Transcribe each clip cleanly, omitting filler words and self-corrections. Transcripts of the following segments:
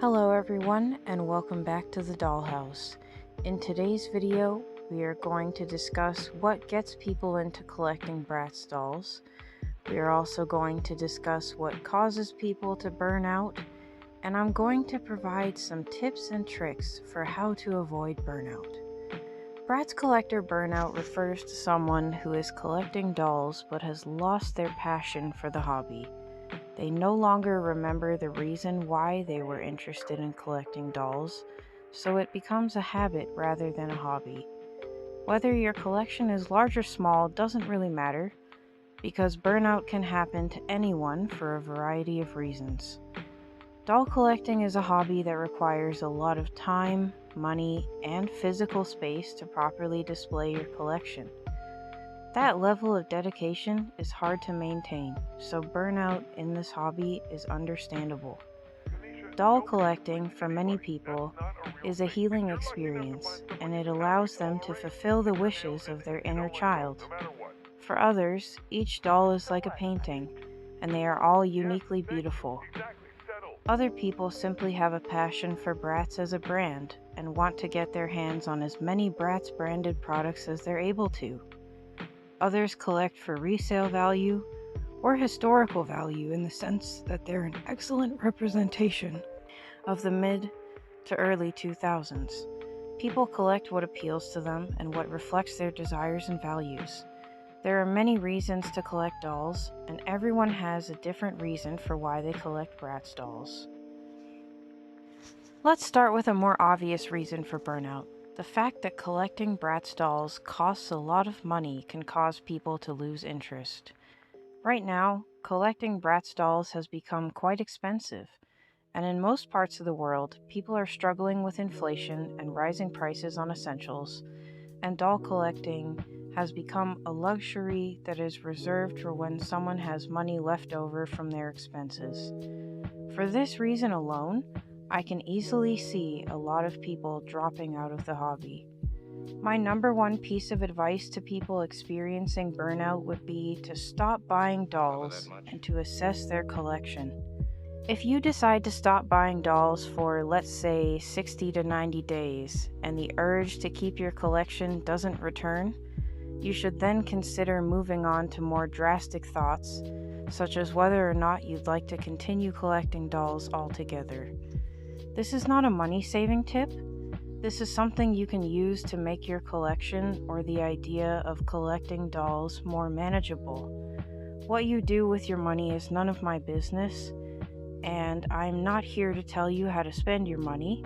Hello everyone and welcome back to the Dollhouse. In today's video, we are going to discuss what gets people into collecting Bratz dolls. We are also going to discuss what causes people to burn out, and I'm going to provide some tips and tricks for how to avoid burnout. Bratz collector burnout refers to someone who is collecting dolls but has lost their passion for the hobby. They no longer remember the reason why they were interested in collecting dolls, so it becomes a habit rather than a hobby. Whether your collection is large or small doesn't really matter, because burnout can happen to anyone for a variety of reasons. Doll collecting is a hobby that requires a lot of time, money, and physical space to properly display your collection. That level of dedication is hard to maintain, so burnout in this hobby is understandable. Doll collecting, for many people, is a healing experience, and it allows them to fulfill the wishes of their inner child. For others, each doll is like a painting, and they are all uniquely beautiful. Other people simply have a passion for Bratz as a brand, and want to get their hands on as many Bratz branded products as they're able to. Others collect for resale value or historical value in the sense that they're an excellent representation of the mid to early 2000s. People collect what appeals to them and what reflects their desires and values. There are many reasons to collect dolls, and everyone has a different reason for why they collect Bratz dolls. Let's start with a more obvious reason for burnout. The fact that collecting Bratz dolls costs a lot of money can cause people to lose interest. Right now, collecting Bratz dolls has become quite expensive, and in most parts of the world, people are struggling with inflation and rising prices on essentials, and doll collecting has become a luxury that is reserved for when someone has money left over from their expenses. For this reason alone, I can easily see a lot of people dropping out of the hobby. My number one piece of advice to people experiencing burnout would be to stop buying dolls and to assess their collection. If you decide to stop buying dolls for, let's say, 60 to 90 days, and the urge to keep your collection doesn't return, you should then consider moving on to more drastic thoughts, such as whether or not you'd like to continue collecting dolls altogether. This is not a money-saving tip. This is something you can use to make your collection or the idea of collecting dolls more manageable. What you do with your money is none of my business, and I'm not here to tell you how to spend your money.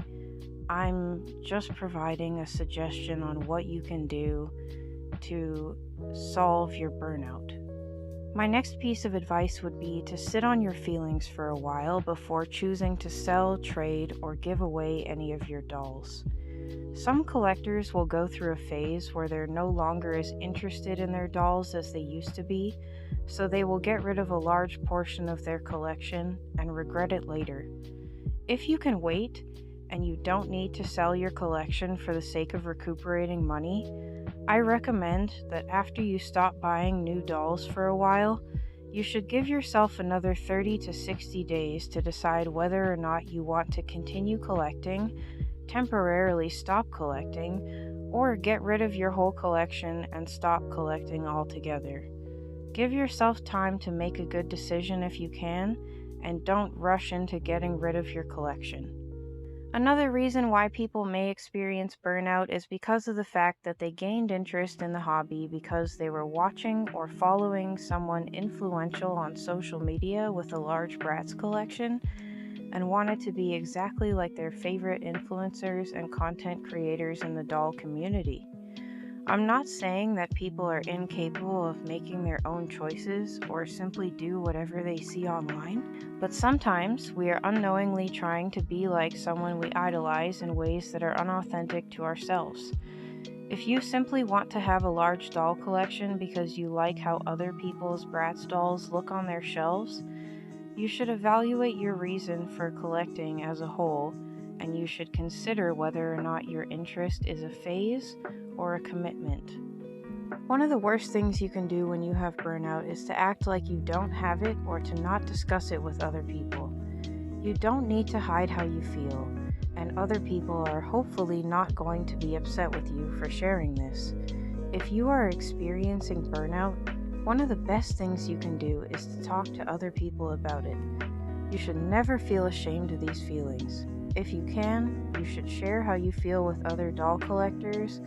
I'm just providing a suggestion on what you can do to solve your burnout. My next piece of advice would be to sit on your feelings for a while before choosing to sell, trade, or give away any of your dolls. Some collectors will go through a phase where they're no longer as interested in their dolls as they used to be, so they will get rid of a large portion of their collection and regret it later. If you can wait, and you don't need to sell your collection for the sake of recuperating money, I recommend that after you stop buying new dolls for a while, you should give yourself another 30 to 60 days to decide whether or not you want to continue collecting, temporarily stop collecting, or get rid of your whole collection and stop collecting altogether. Give yourself time to make a good decision if you can, and don't rush into getting rid of your collection. Another reason why people may experience burnout is because of the fact that they gained interest in the hobby because they were watching or following someone influential on social media with a large Bratz collection and wanted to be exactly like their favorite influencers and content creators in the doll community. I'm not saying that people are incapable of making their own choices or simply do whatever they see online, but sometimes we are unknowingly trying to be like someone we idolize in ways that are unauthentic to ourselves. If you simply want to have a large doll collection because you like how other people's Bratz dolls look on their shelves, you should evaluate your reason for collecting as a whole, and you should consider whether or not your interest is a phase or a commitment. One of the worst things you can do when you have burnout is to act like you don't have it or to not discuss it with other people. You don't need to hide how you feel, and other people are hopefully not going to be upset with you for sharing this. If you are experiencing burnout, one of the best things you can do is to talk to other people about it. You should never feel ashamed of these feelings. If you can, you should share how you feel with other doll collectors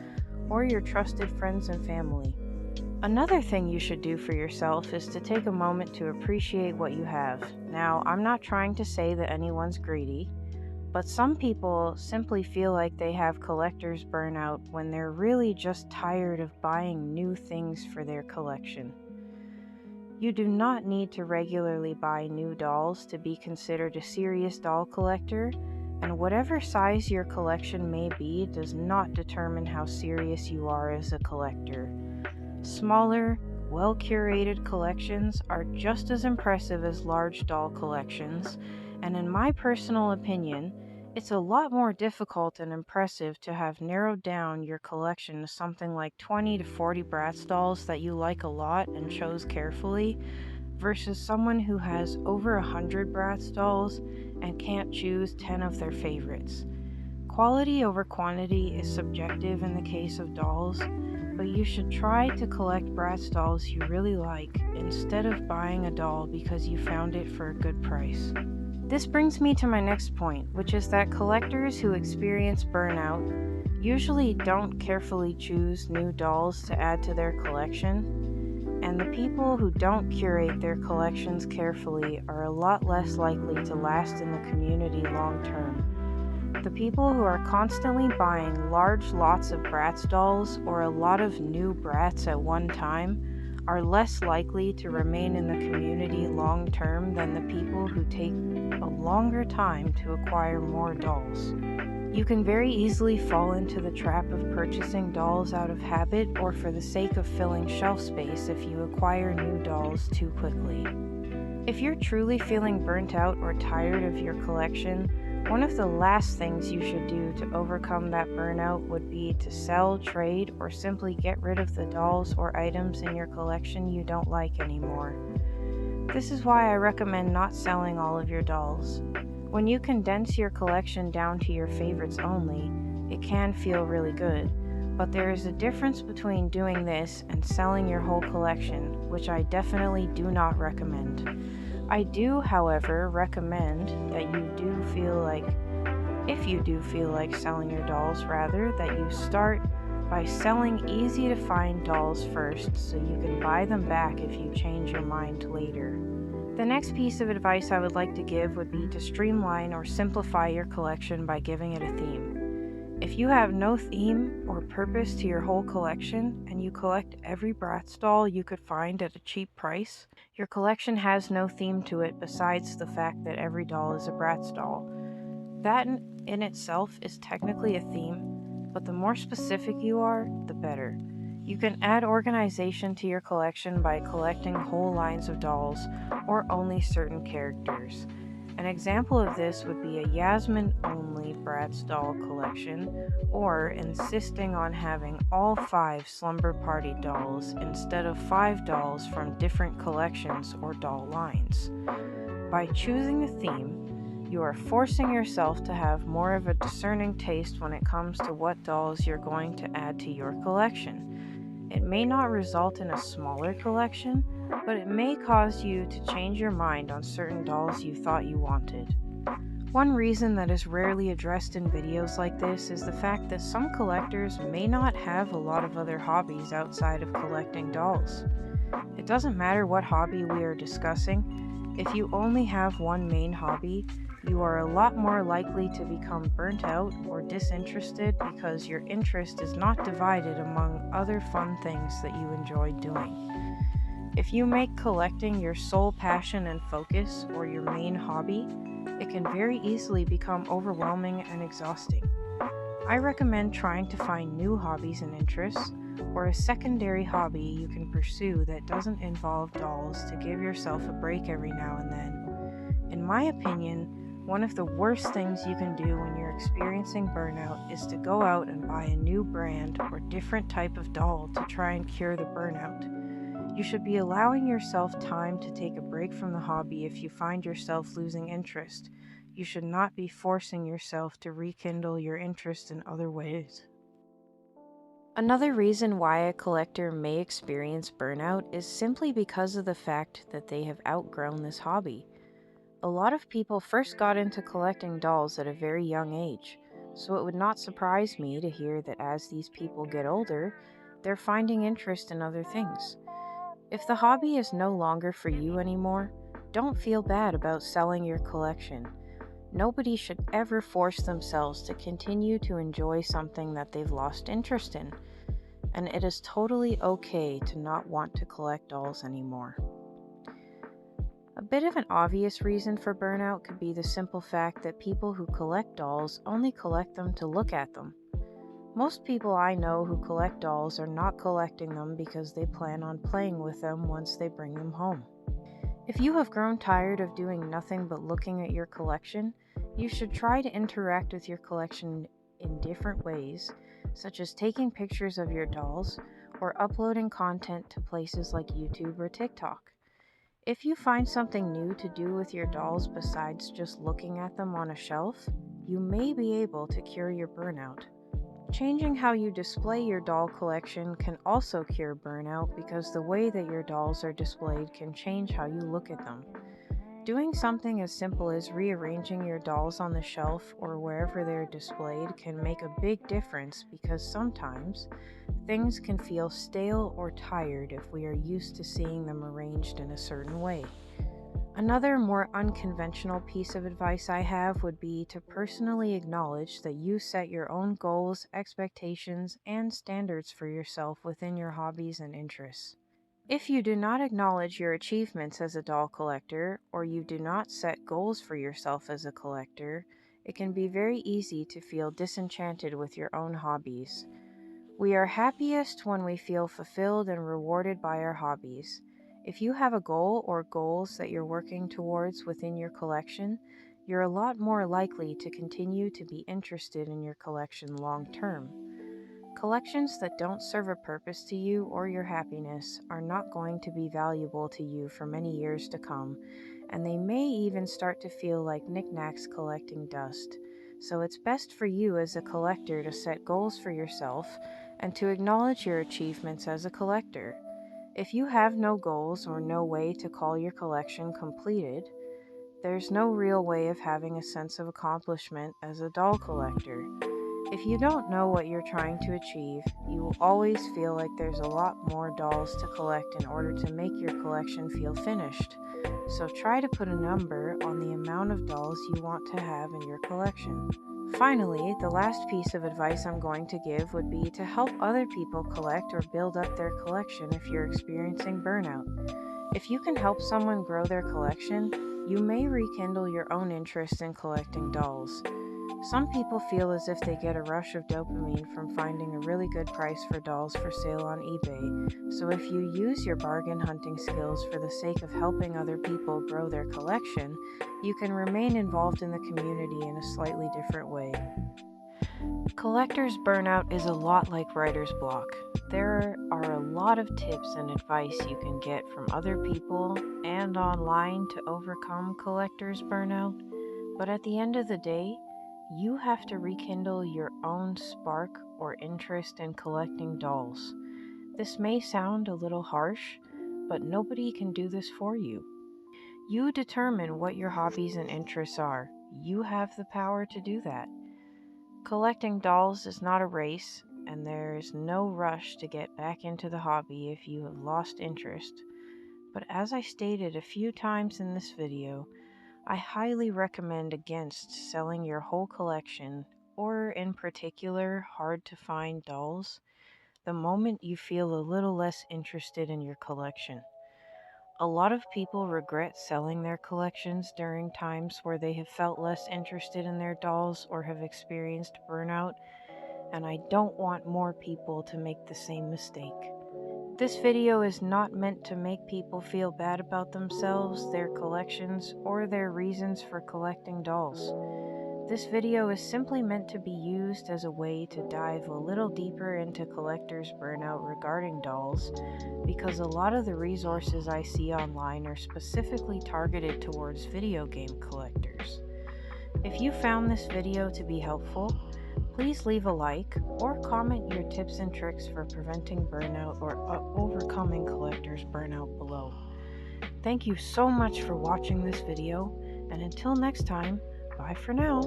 or your trusted friends and family. Another thing you should do for yourself is to take a moment to appreciate what you have. Now, I'm not trying to say that anyone's greedy, but some people simply feel like they have collector's burnout when they're really just tired of buying new things for their collection. You do not need to regularly buy new dolls to be considered a serious doll collector, and whatever size your collection may be does not determine how serious you are as a collector. Smaller, well-curated collections are just as impressive as large doll collections, and in my personal opinion, it's a lot more difficult and impressive to have narrowed down your collection to something like 20 to 40 Bratz dolls that you like a lot and chose carefully, versus someone who has over 100 Bratz dolls and can't choose 10 of their favorites. Quality over quantity is subjective in the case of dolls, but you should try to collect Bratz dolls you really like instead of buying a doll because you found it for a good price. This brings me to my next point, which is that collectors who experience burnout usually don't carefully choose new dolls to add to their collection, and the people who don't curate their collections carefully are a lot less likely to last in the community long term. The people who are constantly buying large lots of Bratz dolls or a lot of new Bratz at one time are less likely to remain in the community long term than the people who take a longer time to acquire more dolls. You can very easily fall into the trap of purchasing dolls out of habit or for the sake of filling shelf space if you acquire new dolls too quickly. If you're truly feeling burnt out or tired of your collection, one of the last things you should do to overcome that burnout would be to sell, trade, or simply get rid of the dolls or items in your collection you don't like anymore. This is why I recommend not selling all of your dolls. When you condense your collection down to your favorites only, it can feel really good, but there is a difference between doing this and selling your whole collection, which I definitely do not recommend. I do, however, recommend that if you do feel like selling your dolls, that you start by selling easy to find dolls first so you can buy them back if you change your mind later. The next piece of advice I would like to give would be to streamline or simplify your collection by giving it a theme. If you have no theme or purpose to your whole collection and you collect every Bratz doll you could find at a cheap price, your collection has no theme to it besides the fact that every doll is a Bratz doll. That in itself is technically a theme, but the more specific you are, the better. You can add organization to your collection by collecting whole lines of dolls or only certain characters. An example of this would be a Yasmin-only Bratz doll collection, or insisting on having all 5 Slumber Party dolls instead of 5 dolls from different collections or doll lines. By choosing a theme, you are forcing yourself to have more of a discerning taste when it comes to what dolls you're going to add to your collection. It may not result in a smaller collection, but it may cause you to change your mind on certain dolls you thought you wanted. One reason that is rarely addressed in videos like this is the fact that some collectors may not have a lot of other hobbies outside of collecting dolls. It doesn't matter what hobby we are discussing, if you only have one main hobby, you are a lot more likely to become burnt out or disinterested because your interest is not divided among other fun things that you enjoy doing. If you make collecting your sole passion and focus or your main hobby, it can very easily become overwhelming and exhausting. I recommend trying to find new hobbies and interests, or a secondary hobby you can pursue that doesn't involve dolls to give yourself a break every now and then. In my opinion, one of the worst things you can do when you're experiencing burnout is to go out and buy a new brand or different type of doll to try and cure the burnout. You should be allowing yourself time to take a break from the hobby if you find yourself losing interest. You should not be forcing yourself to rekindle your interest in other ways. Another reason why a collector may experience burnout is simply because of the fact that they have outgrown this hobby. A lot of people first got into collecting dolls at a very young age, so it would not surprise me to hear that as these people get older, they're finding interest in other things. If the hobby is no longer for you anymore, don't feel bad about selling your collection. Nobody should ever force themselves to continue to enjoy something that they've lost interest in, and it is totally okay to not want to collect dolls anymore. A bit of an obvious reason for burnout could be the simple fact that people who collect dolls only collect them to look at them. Most people I know who collect dolls are not collecting them because they plan on playing with them once they bring them home. If you have grown tired of doing nothing but looking at your collection, you should try to interact with your collection in different ways, such as taking pictures of your dolls or uploading content to places like YouTube or TikTok. If you find something new to do with your dolls besides just looking at them on a shelf, you may be able to cure your burnout. Changing how you display your doll collection can also cure burnout because the way that your dolls are displayed can change how you look at them. Doing something as simple as rearranging your dolls on the shelf or wherever they're displayed can make a big difference because sometimes things can feel stale or tired if we are used to seeing them arranged in a certain way. Another more unconventional piece of advice I have would be to personally acknowledge that you set your own goals, expectations, and standards for yourself within your hobbies and interests. If you do not acknowledge your achievements as a doll collector, or you do not set goals for yourself as a collector, it can be very easy to feel disenchanted with your own hobbies. We are happiest when we feel fulfilled and rewarded by our hobbies. If you have a goal or goals that you're working towards within your collection, you're a lot more likely to continue to be interested in your collection long term. Collections that don't serve a purpose to you or your happiness are not going to be valuable to you for many years to come, and they may even start to feel like knickknacks collecting dust. So it's best for you as a collector to set goals for yourself and to acknowledge your achievements as a collector. If you have no goals or no way to call your collection completed, there's no real way of having a sense of accomplishment as a doll collector. If you don't know what you're trying to achieve, you will always feel like there's a lot more dolls to collect in order to make your collection feel finished. So try to put a number on the amount of dolls you want to have in your collection. Finally, the last piece of advice I'm going to give would be to help other people collect or build up their collection if you're experiencing burnout. If you can help someone grow their collection, you may rekindle your own interest in collecting dolls. Some people feel as if they get a rush of dopamine from finding a really good price for dolls for sale on eBay, so if you use your bargain hunting skills for the sake of helping other people grow their collection, you can remain involved in the community in a slightly different way. Collector's burnout is a lot like writer's block. There are a lot of tips and advice you can get from other people and online to overcome collector's burnout, but at the end of the day, you have to rekindle your own spark or interest in collecting dolls. This may sound a little harsh, but nobody can do this for you. You determine what your hobbies and interests are. You have the power to do that. Collecting dolls is not a race, and there is no rush to get back into the hobby if you have lost interest. But as I stated a few times in this video, I highly recommend against selling your whole collection, or in particular hard-to-find dolls, the moment you feel a little less interested in your collection. A lot of people regret selling their collections during times where they have felt less interested in their dolls or have experienced burnout, and I don't want more people to make the same mistake. This video is not meant to make people feel bad about themselves, their collections, or their reasons for collecting dolls. This video is simply meant to be used as a way to dive a little deeper into collectors' burnout regarding dolls, because a lot of the resources I see online are specifically targeted towards video game collectors. If you found this video to be helpful, please leave a like or comment your tips and tricks for preventing burnout or overcoming collectors' burnout below. Thank you so much for watching this video, and until next time, bye for now.